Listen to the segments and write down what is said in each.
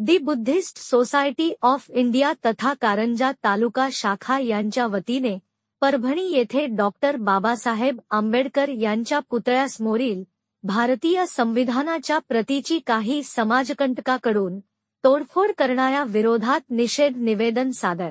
The Buddhist society of India तथा कारंजा तालुका शाखा यांच्या वतीने परभणी येथे डॉक्टर बाबासाहेब आंबेडकर यांच्या पुतळ्यासमोरील भारतीय संविधानाच्या प्रतीची काही समाजकंटकाकडून तोडफोड करणाऱ्या विरोधात निषेध निवेदन सादर।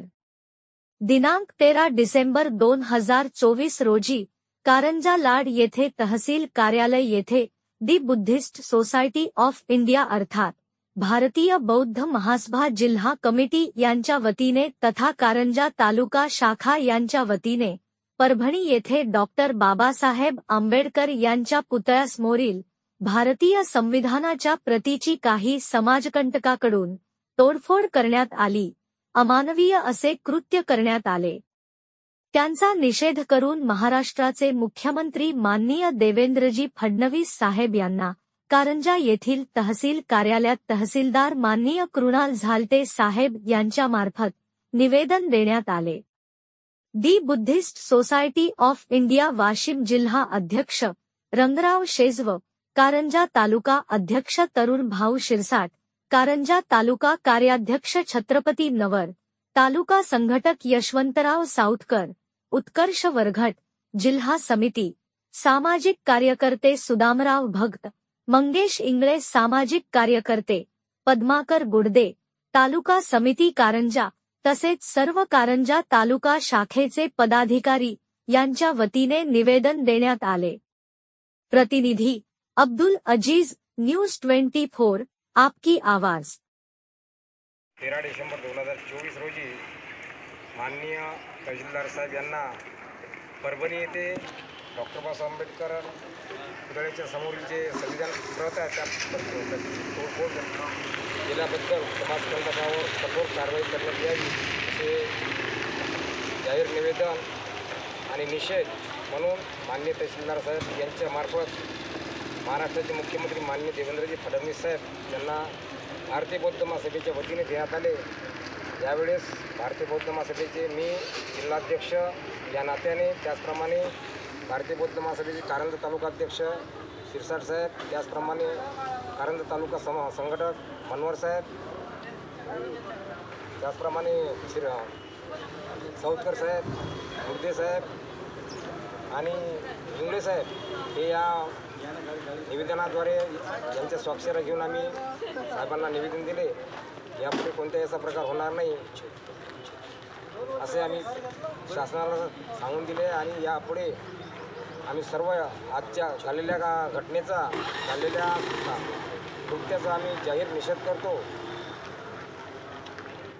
दिनांक 13 डिसेंबर 2024 रोजी कारंजा लाड येथे तहसील कार्यालय येथे दी बुद्धिस्ट सोसायटी ऑफ इंडिया अर्थात भारतीय बौद्ध महासभा जिल्हा कमिटी यांच्या वतीने तथा कारंजा तालुका शाखा यांच्या वतीने परभणी येथे डॉक्टर बाबासाहेब आंबेडकर यांच्या पुतळ्यासमोरील भारतीय संविधानाच्या प्रतीची काही समाजकंटकाकडून तोडफोड करण्यात आली, अमानवीय असे कृत्य करण्यात आले। त्यांचा निषेध करून महाराष्ट्राचे मुख्यमंत्री माननीय देवेंद्रजी फडणवीस साहेब यांना कारंजा येथील तहसील कार्यालयात तहसीलदार माननीय कृणाल झालटे साहेब यांच्या मार्फत निवेदन देण्यात आले। दी Buddhist society of India Washim जिल्हा अध्यक्ष रंगराव शेजव, कारंजा तालुका अध्यक्ष तरुण भाऊ शिरसाट, कारंजा तालुका कार्याध्यक्ष छत्रपती नवर, तालुका संघटक यशवंतराव साऊतकर, उत्कर्ष वरघट, जिल्हा समिती सामाजिक कार्यकर्ते सुदामराव भगत, मंगेश इंगळे, सामाजिक कार्यकर्ते पद्माकर गुडदे, तालुका समिती कारंजा तसेच सर्व कारंजा तालुका शाखेचे पदाधिकारी यांच्या वतीने निवेदन देण्यात आले। प्रतिनिधी अब्दुल अजीज, न्यूज 24, आपकी आवाज। 13 डिसेंबर 2024 रोजी माननीय तहसीलदार साहेब यांना परभणी येथे डॉक्टर बाबासाहेब आंबेडकर पुतळ्याच्या समोरील जे संविधान प्रत आहे त्या तोडफोड केल्याबद्दल समाजकंटकावर कठोर कारवाई करण्यात यावी असे जाहीर निवेदन आणि निषेध म्हणून माननीय तहसीलदार साहेब यांच्या मार्फत महाराष्ट्राचे मुख्यमंत्री माननीय देवेंद्रजी फडणवीस साहेब यांना भारतीय बौद्ध महासभेच्या वतीने देण्यात आले। यावेळेस भारतीय बौद्ध महासभेचे मी जिल्हाध्यक्ष या नात्याने, त्याचप्रमाणे भारतीय बौद्ध महासभेचे कारंजा तालुका अध्यक्ष शिरसाट साहेब, त्याचप्रमाणे कारंजा तालुका संघटक मनवर साहेब, त्याचप्रमाणे साऊतकर साहेब, गुडदे साहेब आणि इंगळे साहेब हे या निवेदनाद्वारे यांच्या स्वाक्षऱ्या घेऊन आम्ही साहेबांना निवेदन दिले। यापुढे कोणत्याही असा प्रकार होणार नाही असे आम्ही शासनाला सांगून दिले आणि यापुढे आम्ही सर्व आजच्या झालेल्या घटनेचा, झालेल्या कृत्याचा आम्ही जाहीर निषेध करतो।